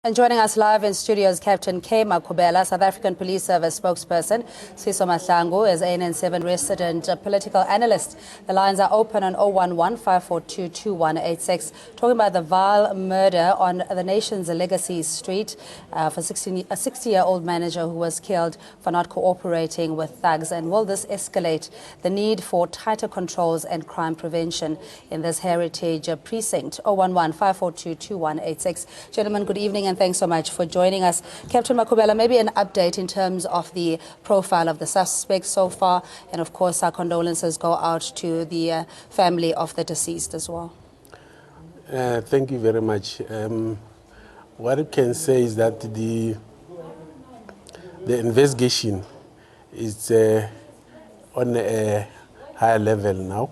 And joining us live in studio is Captain K. Makubela, South African Police Service spokesperson. Siso Mahlangu is ANN7 resident political analyst. The lines are open on 011-542-2186. Talking about the vile murder on the nation's Legacy Street for a 60-year-old manager who was killed for not cooperating with thugs. And will this escalate the need for tighter controls and crime prevention in this heritage precinct? 011-542-2186. Gentlemen, good evening and thanks so much for joining us. Captain Makubela, maybe an update in terms of the profile of the suspects so far, and of course our condolences go out to the family of the deceased as well. Thank you very much. What I can say is that the investigation is on a higher level now.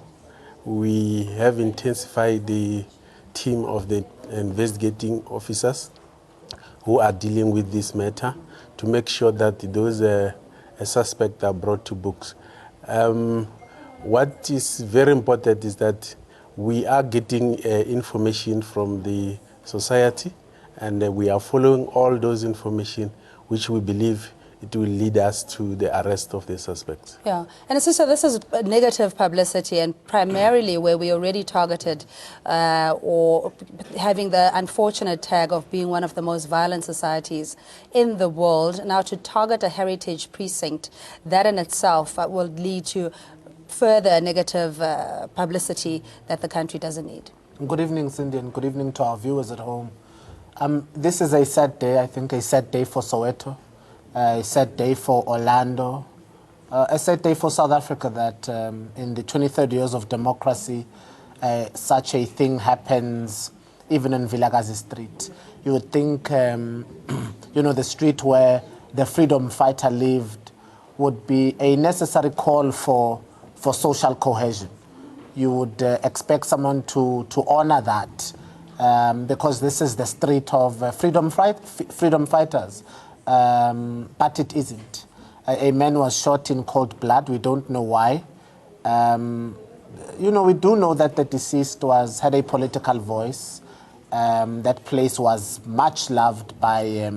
We have intensified the team of the investigating officers who are dealing with this matter to make sure that those suspects are brought to books. What is very important is that we are getting information from the society, and we are following all those information which we believe it will lead us to the arrest of the suspects. Yeah, and so this is negative publicity, and primarily where we already targeted or having the unfortunate tag of being one of the most violent societies in the world. Now to target a heritage precinct, that in itself will lead to further negative publicity that the country doesn't need. Good evening, Cindy, and good evening to our viewers at home. This is a sad day, I think a sad day for Soweto. A sad day for Orlando, a sad day for South Africa that in the 23rd years of democracy, such a thing happens even in Vilakazi Street. You would think, you know, the street where the freedom fighter lived would be a necessary call for social cohesion. You would expect someone to honor that because this is the street of freedom fighters. But it isn't. A man was shot in cold blood. We don't know why. You know, we do know that the deceased had a political voice. That place was much loved by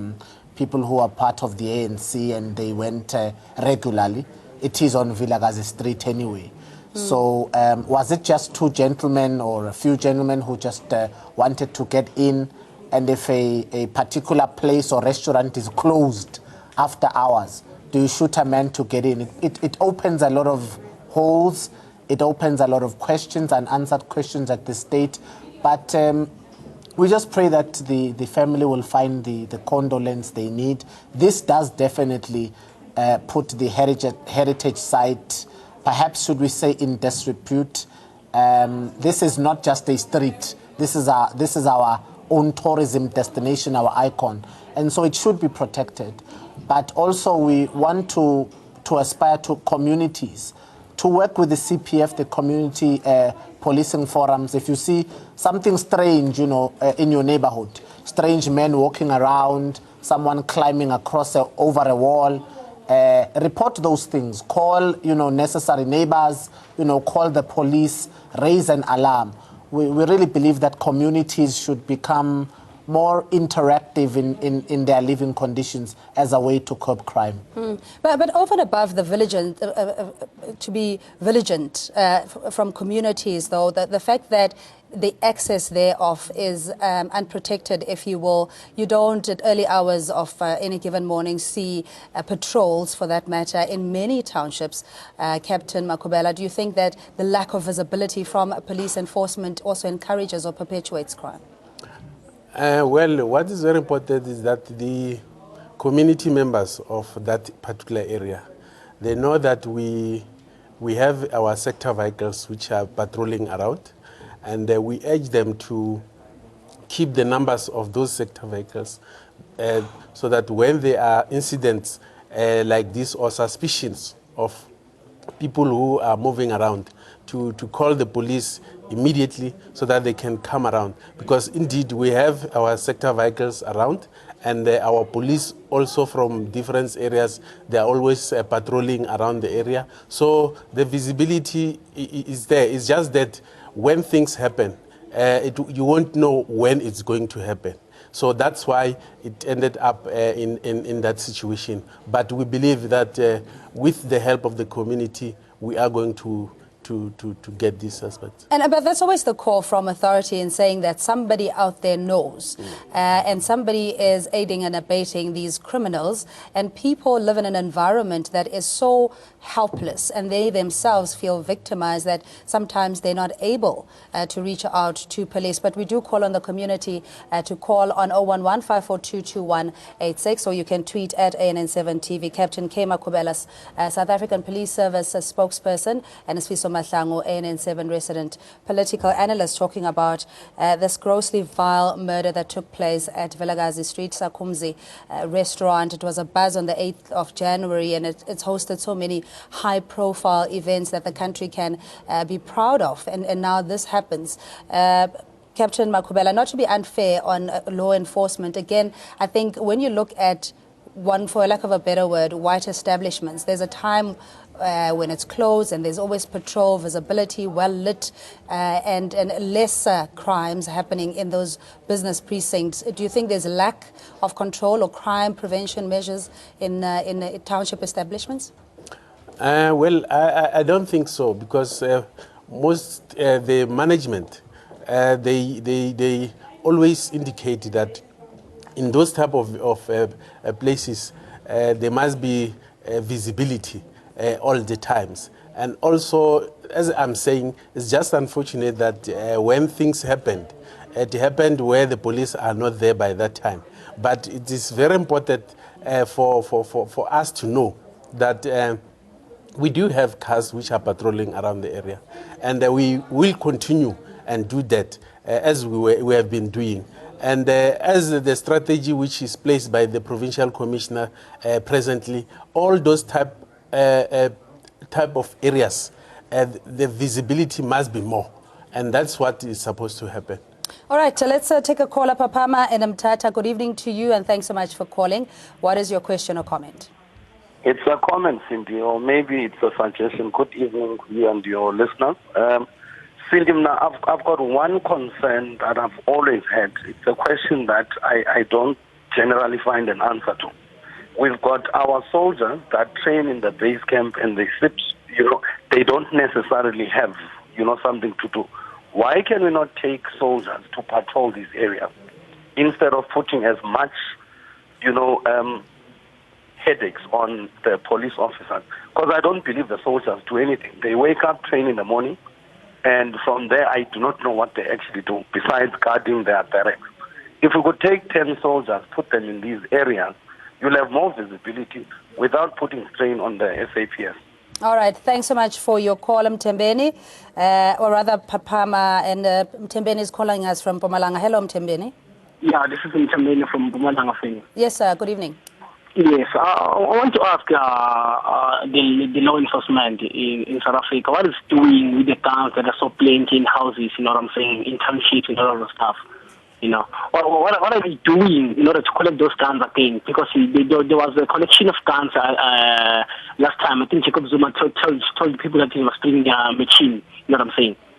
people who are part of the ANC, and they went regularly. It is on Vilakazi Street anyway. So was it just two gentlemen or a few gentlemen who just wanted to get in? And if a particular place or restaurant is closed after hours, do you shoot a man to get in? It opens a lot of holes. It opens a lot of questions, unanswered questions at the state. But we just pray that the family will find the condolence they need. This does definitely put the heritage site, perhaps should we say, in disrepute. This is not just a street. This is our own tourism destination, our icon, and so it should be protected. But also we want to aspire to communities to work with the CPF, the community policing forums. If you see something strange, you know, in your neighborhood, strange men walking around, someone climbing across over a wall, report those things. Call, you know, necessary neighbors, you know, call the police, raise an alarm. We really believe that communities should become more interactive in their living conditions as a way to curb crime. But over and above the to be vigilant from communities, though, the fact that the access thereof is unprotected, if you will. You don't, at early hours of any given morning, see patrols, for that matter, in many townships. Captain Makubela, do you think that the lack of visibility from police enforcement also encourages or perpetuates crime? Well, what is very important is that the community members of that particular area, they know that we have our sector vehicles which are patrolling around, and we urge them to keep the numbers of those sector vehicles so that when there are incidents like this or suspicions of people who are moving around, to call the police immediately so that they can come around. Because indeed we have our sector vehicles around, and our police also from different areas, they are always patrolling around the area. So the visibility is there. It's just that when things happen, you won't know when it's going to happen. So that's why it ended up in that situation. But we believe that with the help of the community, we are going to get these suspects. But that's always the call from authority in saying that somebody out there knows and somebody is aiding and abating these criminals, and people live in an environment that is so helpless and they themselves feel victimized that sometimes they're not able to reach out to police. But we do call on the community to call on 011-542-2186, or you can tweet at ANN7TV. Captain K. Makhubela, South African Police Service spokesperson, and Sfiso Mahlangu, ANN7 resident political analyst, talking about this grossly vile murder that took place at Vilakazi Street, Sakhumzi restaurant. It was a buzz on the 8th of January, and it's hosted so many high-profile events that the country can be proud of. And now this happens. Captain Makhubela, not to be unfair on law enforcement, again, I think when you look at one, for lack of a better word, white establishments, there's a time when it's closed and there's always patrol, visibility, well lit, and lesser crimes happening in those business precincts. Do you think there's a lack of control or crime prevention measures in township establishments? Well, I don't think so, because most the management, they always indicate that in those type of places, there must be visibility all the times. And also, as I'm saying, it's just unfortunate that when things happened, it happened where the police are not there by that time. But it is very important for us to know that we do have cars which are patrolling around the area, and we will continue and do that as we have been doing. And as the strategy which is placed by the provincial commissioner presently, all those type of areas, the visibility must be more, and that's what is supposed to happen. All right, let's take a call. Papama and Mtata, good evening to you, and thanks so much for calling. What is your question or comment? It's a comment, Cindy, or maybe it's a suggestion. Good evening, you and your listeners. Cindy, I've got one concern that I've always had. It's a question that I don't generally find an answer to. We've got our soldiers that train in the base camp, and they sit, they don't necessarily have, something to do. Why can we not take soldiers to patrol these areas instead of putting as much, headaches on the police officers? Because I don't believe the soldiers do anything. They wake up, train in the morning, and from there I do not know what they actually do besides guarding their barracks. If we could take 10 soldiers, put them in these areas, you'll have more visibility without putting strain on the SAPS. All right, thanks so much for your call, Mtembeni, or rather Papama, and Mtembeni is calling us from Mpumalanga. Hello, Mtembeni. Yeah, this is Mtembeni from Mpumalanga. Yes, sir, good evening. Yes, I want to ask the law enforcement in South Africa, what is doing with the guns that are so plenty in houses, in townships and all of the stuff? What are we doing in order to collect those guns again? Because there was a collection of guns last time. I think Jacob Zuma told people that he was bringing a machine.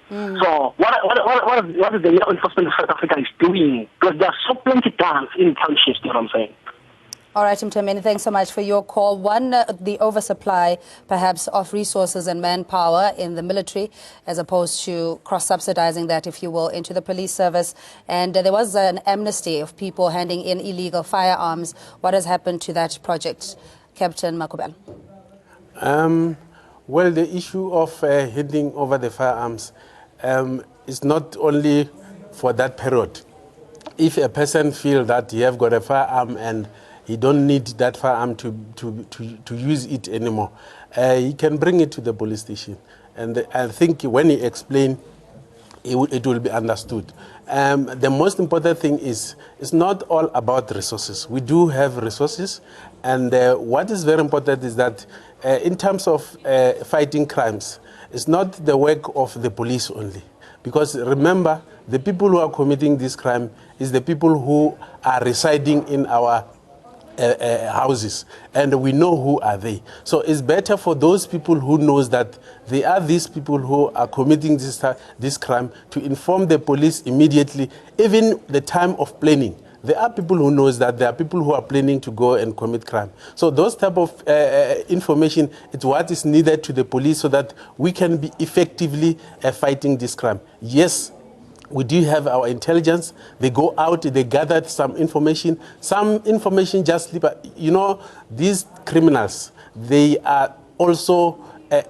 So what is the law enforcement of South Africa is doing? Because there are so plenty guns in townships. All right, Mtembeni, thanks so much for your call. One, the oversupply, perhaps, of resources and manpower in the military, as opposed to cross-subsidizing that, if you will, into the police service. And there was an amnesty of people handing in illegal firearms. What has happened to that project, Captain Makhubela? Well, the issue of handing over the firearms is not only for that period. If a person feels that he have got a firearm and he don't need that firearm to use it anymore, he can bring it to the police station. And I think when he explains, it will be understood. The most important thing is it's not all about resources. We do have resources, and what is very important is that in terms of fighting crimes, it's not the work of the police only. Because remember, the people who are committing this crime is the people who are residing in our houses, and we know who are they. So it's better for those people who knows that they are these people who are committing this crime to inform the police immediately, even the time of planning, there are people who knows that there are people who are planning to go and commit crime. So those type of information is what is needed to the police so that we can be effectively fighting this crime. Yes, we do have our intelligence. They go out, they gather some information. Some information just slip. You know, these criminals, they are also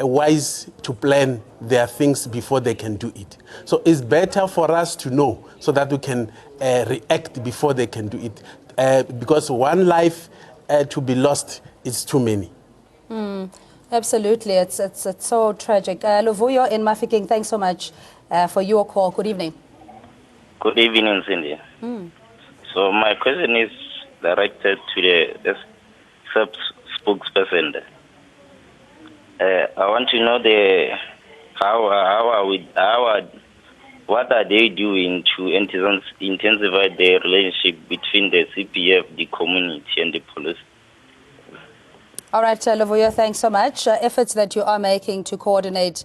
wise to plan their things before they can do it. So it's better for us to know so that we can react before they can do it. Because one life to be lost is too many. Absolutely, it's so tragic. Luvuyo in Mafikeng, thanks so much for your call. Good evening. Good evening, Cindy. So my question is directed to the SAPS spokesperson. I want to know what are they doing to intensify the relationship between the CPF, the community, and the police? All right, Luvuyo, thanks so much. Efforts that you are making to coordinate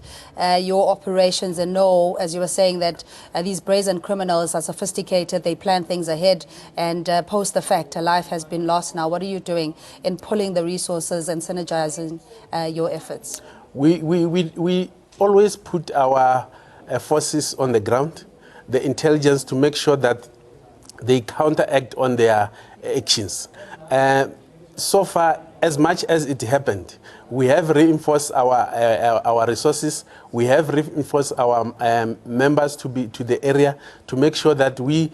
your operations and know, as you were saying, that these brazen criminals are sophisticated, they plan things ahead, and post the fact a life has been lost now. What are you doing in pulling the resources and synergizing your efforts? We always put our forces on the ground, the intelligence, to make sure that they counteract on their actions. So far, as much as it happened, we have reinforced our resources. We have reinforced our members to the area to make sure that we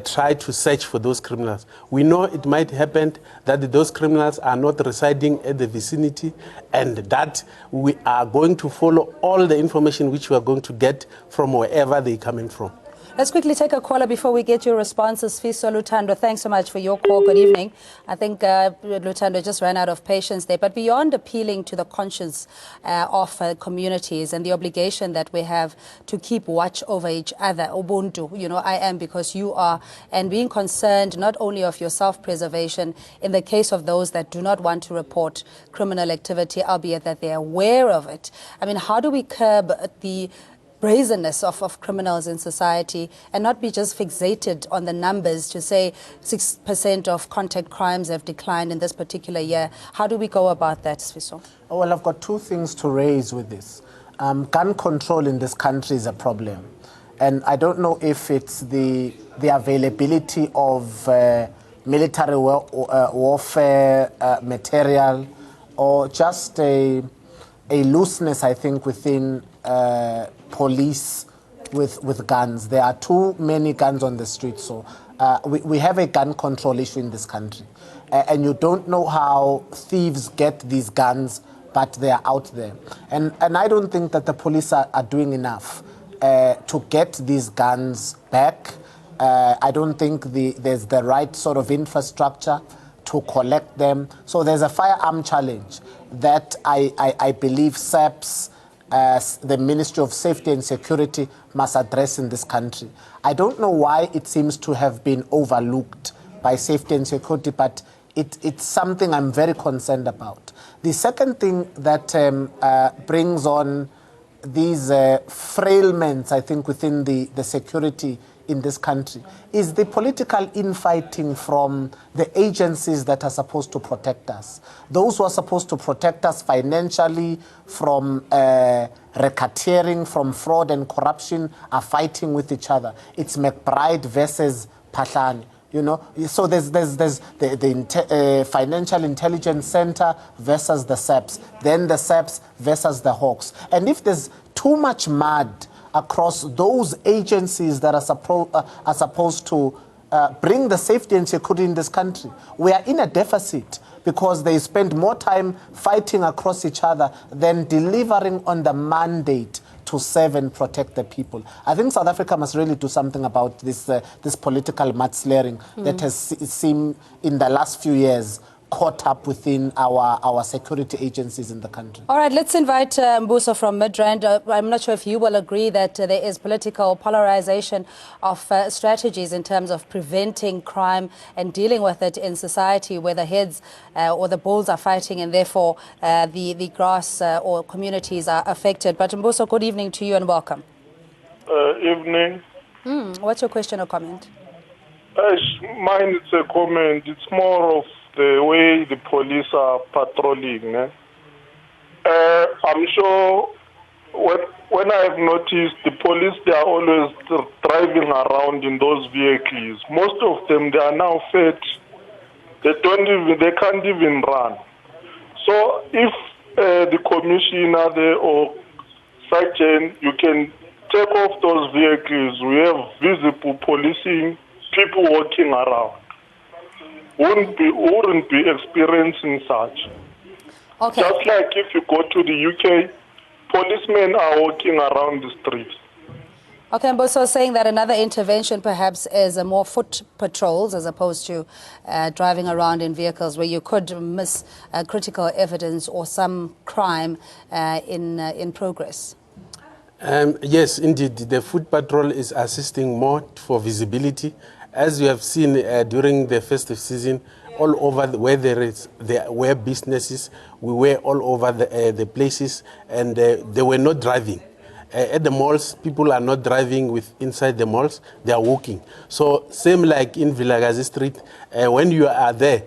try to search for those criminals. We know it might happen that those criminals are not residing at the vicinity, and that we are going to follow all the information which we are going to get from wherever they're coming from. Let's quickly take a caller before we get your responses. Fiso Lutando, thanks so much for your call. Good evening. I think Lutando just ran out of patience there. But beyond appealing to the conscience of communities and the obligation that we have to keep watch over each other, Ubuntu, you know, I am because you are, and being concerned not only of your self-preservation in the case of those that do not want to report criminal activity, albeit that they're aware of it. I mean, how do we curb the brazenness of criminals in society and not be just fixated on the numbers to say 6% of contact crimes have declined in this particular year? How do we go about that, Sfiso? Oh, well, I've got two things to raise with this. Gun control in this country is a problem. And I don't know if it's the availability of military warfare material or just a looseness, I think, within police with guns. There are too many guns on the street. So we have a gun control issue in this country. And you don't know how thieves get these guns, but they are out there. And I don't think that the police are doing enough to get these guns back. I don't think there's the right sort of infrastructure to collect them. So there's a firearm challenge that I believe SAPS, the Ministry of Safety and Security, must address in this country. I don't know why it seems to have been overlooked by safety and security, but it's something I'm very concerned about. The second thing that brings on these frailments, I think, within the security in this country is the political infighting from the agencies that are supposed to protect us. Those who are supposed to protect us financially from racketeering, from fraud and corruption, are fighting with each other. It's McBride versus Pahlani. You know, so there's the Financial Intelligence Center versus the SAPS, then the SAPS versus the Hawks. And if there's too much mud across those agencies that are supposed to bring the safety and security in this country, we are in a deficit because they spend more time fighting across each other than delivering on the mandate to serve and protect the people. I think South Africa must really do something about this political mudslinging that has seemed in the last few years caught up within our security agencies in the country. All right, let's invite Mbuso from Midrand. I'm not sure if you will agree that there is political polarization of strategies in terms of preventing crime and dealing with it in society where the heads or the bulls are fighting and therefore the grass or communities are affected. But Mbuso, good evening to you and welcome. Evening. What's your question or comment? Mine, it's a comment. It's more of the way the police are patrolling. I'm sure when I have noticed the police, they are always driving around in those vehicles. Most of them, they are now fed. They can't even run. So if the commissioner there or sergeant, you can take off those vehicles. We have visible policing, people walking around. Wouldn't be experiencing such. Okay. Just like if you go to the UK, policemen are walking around the streets. Okay, and also saying that another intervention perhaps is more foot patrols as opposed to driving around in vehicles where you could miss critical evidence or some crime in progress. Yes, indeed. The foot patrol is assisting more for visibility. As you have seen during the festive season, all over where there were businesses, we were all over the places, and they were not driving. At the malls, people are not driving inside the malls, they are walking. So same like in Vilagazi Street, when you are there,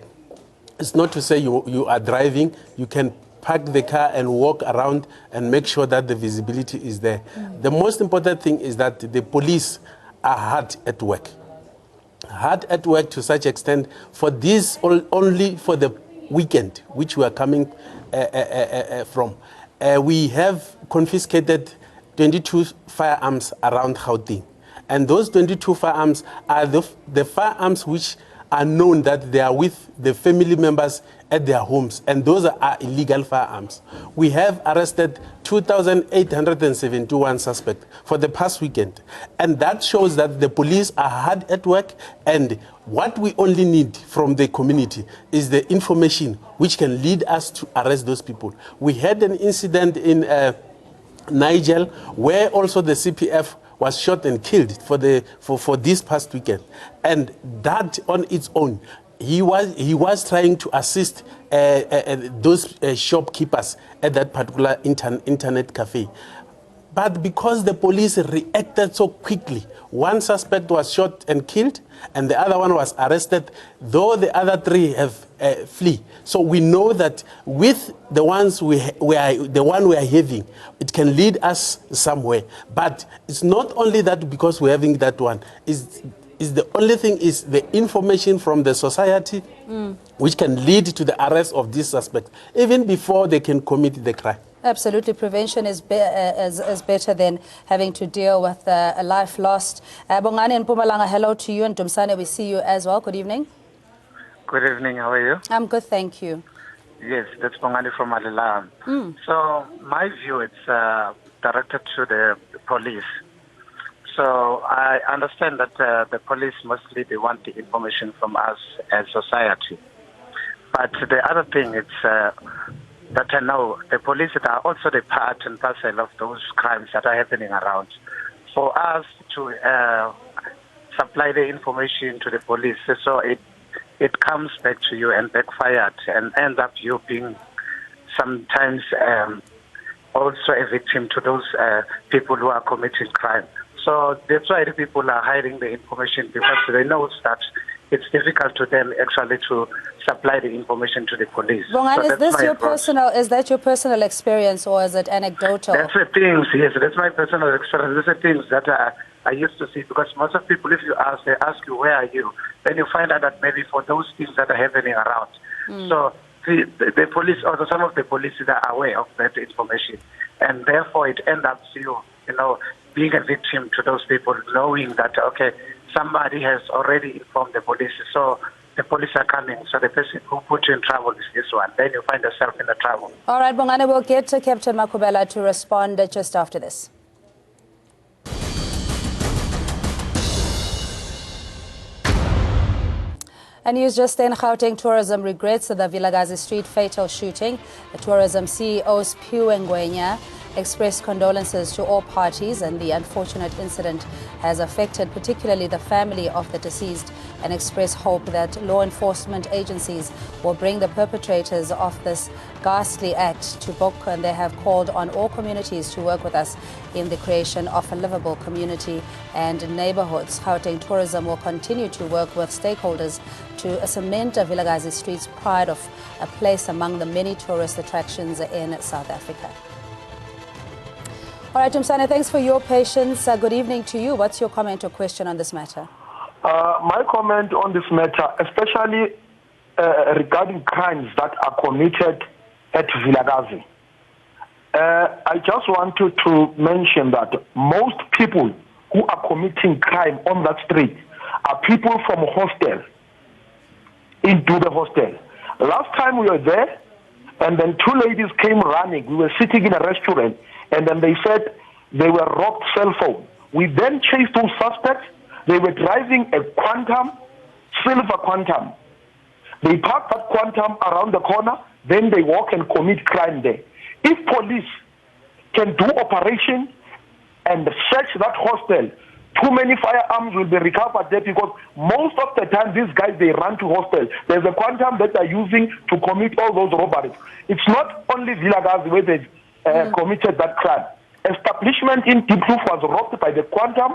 it's not to say you are driving, you can park the car and walk around and make sure that the visibility is there. The most important thing is that the police are hard at work. Hard at work to such extent for this only for the weekend, which we are coming from. We have confiscated 22 firearms around Gauteng. And those 22 firearms are the firearms which are known that they are with the family members at their homes, and those are illegal firearms. We have arrested 2,871 suspects for the past weekend, and that shows that the police are hard at work, and what we only need from the community is the information which can lead us to arrest those people. We had an incident in Niger where also the CPF was shot and killed for this past weekend, and that on its own, he was trying to assist those shopkeepers at that particular internet cafe. But because the police reacted so quickly, one suspect was shot and killed, and the other one was arrested, though the other three have flee. So we know that with the ones we are having, it can lead us somewhere. But it's not only that because we're having that one. Is the only thing is the information from the society which can lead to the arrest of these suspects, even before they can commit the crime. Absolutely. Prevention is better than having to deal with a life lost. Bongani and Pumalanga, hello to you, and Dumsane, we see you as well. Good evening. Good evening. How are you? I'm good, thank you. Yes, that's Bongani from Alilam. So my view, it's directed to the police. So I understand that the police mostly they want the information from us as society. But the other thing is that I know the police are also the part and parcel of those crimes that are happening around. For us to supply the information to the police, so it comes back to you and backfired and ends up you being sometimes also a victim to those people who are committing crime. So that's why the people are hiding the information, because they know that it's difficult to them actually to supply the information to the police. Bongan, so is that your personal experience, or is it anecdotal? That's the things, yes, that's my personal experience. That's the things that I used to see, because most of people, if you ask, they ask you, where are you? Then you find out that maybe for those things that are happening around. So the police, or some of the police are aware of that information, and therefore it ends up you being a victim to those people, knowing that, okay, somebody has already informed the police, so the police are coming, so the person who put you in trouble is this one. Then you find yourself in the trouble. All right, Bongane, we'll get to Captain Makubela to respond just after this. And news just then, Gauteng Tourism regrets the Vilagazi Street fatal shooting. The tourism CEO, Spiwe Ngwenya, expressed condolences to all parties, and the unfortunate incident has affected particularly the family of the deceased, and express hope that law enforcement agencies will bring the perpetrators of this ghastly act to book. And they have called on all communities to work with us in the creation of a livable community and neighborhoods. Gauteng Tourism will continue to work with stakeholders to cement Vilakazi Street's pride of a place among the many tourist attractions in South Africa. All right, Tumsane, thanks for your patience. Good evening to you. What's your comment or question on this matter? My comment on this matter, especially regarding crimes that are committed at Vilakazi. I just wanted to mention that most people who are committing crime on that street are people from hostel, into the hostel. Last time we were there, and then two ladies came running. We were sitting in a restaurant, and then they said they were robbed cell phone. We then chased those suspects. They were driving a Quantum, silver Quantum. They parked that Quantum around the corner, then they walk and commit crime there. If police can do operation and search that hostel, too many firearms will be recovered there, because most of the time these guys, they run to hostel. There's a Quantum that they're using to commit all those robberies. It's not only Vilakazi where they committed that crime. Establishment in Diepkloof was robbed by the Quantum.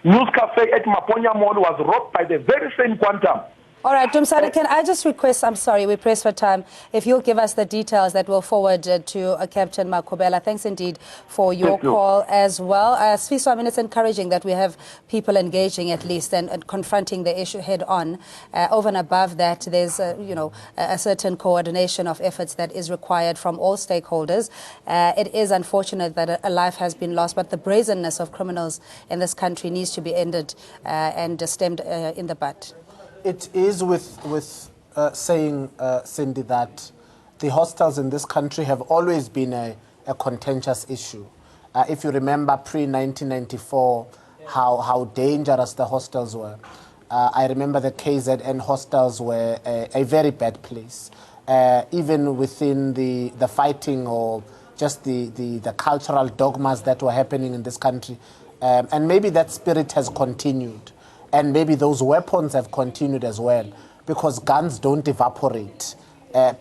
News Cafe at Maponya Mall was robbed by the very same Quantum. All right, Tumsane, can I just request, I'm sorry, we press for time, if you'll give us the details that we'll forward to Captain Makubela. Thanks indeed for your call as well. Sfiso, I mean, it's encouraging that we have people engaging at least and confronting the issue head on. Over and above that, there's, a certain coordination of efforts that is required from all stakeholders. It is unfortunate that a life has been lost, but the brazenness of criminals in this country needs to be ended and stemmed in the bud. It is with saying, Cindy, that the hostels in this country have always been a contentious issue. If you remember pre-1994, how dangerous the hostels were. I remember the KZN hostels were a very bad place. Even within the fighting or just the cultural dogmas that were happening in this country. And maybe that spirit has continued. And maybe those weapons have continued as well, because guns don't evaporate.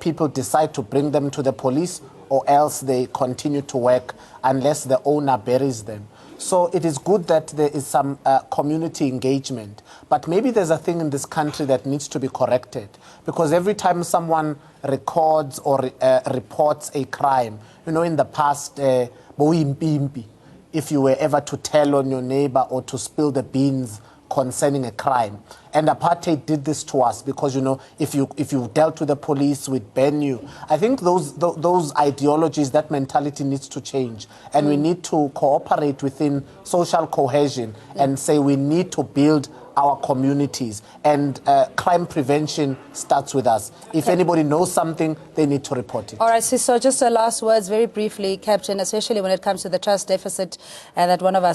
People decide to bring them to the police, or else they continue to work unless the owner buries them. So it is good that there is some community engagement. But maybe there's a thing in this country that needs to be corrected, because every time someone records or reports a crime, in the past, if you were ever to tell on your neighbor or to spill the beans concerning a crime. And apartheid did this to us, because, if you dealt with the police, we'd ban you. I think those ideologies, that mentality needs to change. And we need to cooperate within social cohesion and say we need to build our communities. And crime prevention starts with us. If anybody knows something, they need to report it. All right, so just the last words very briefly, Captain, especially when it comes to the trust deficit that one of our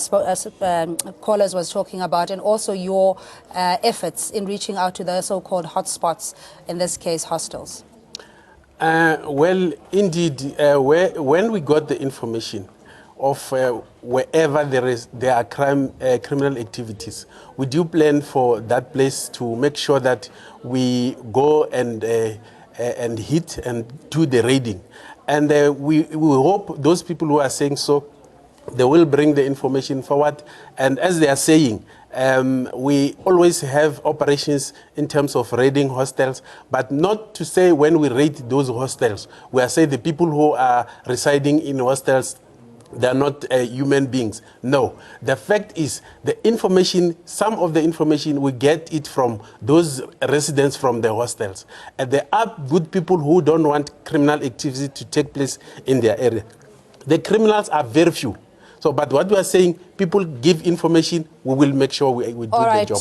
callers was talking about, and also your efforts in reaching out to the so-called hotspots, in this case, hostels. Well, indeed, when we got the information of wherever there are criminal activities, we do plan for that place to make sure that we go and hit and do the raiding. And we hope those people who are saying so, they will bring the information forward. And as they are saying, we always have operations in terms of raiding hostels, but not to say when we raid those hostels, we are saying the people who are residing in hostels, they are not human beings. No. The fact is, the information, some of the information, we get it from those residents from the hostels. And there are good people who don't want criminal activity to take place in their area. The criminals are very few. So, but what we are saying, people give information, we will make sure we do the job.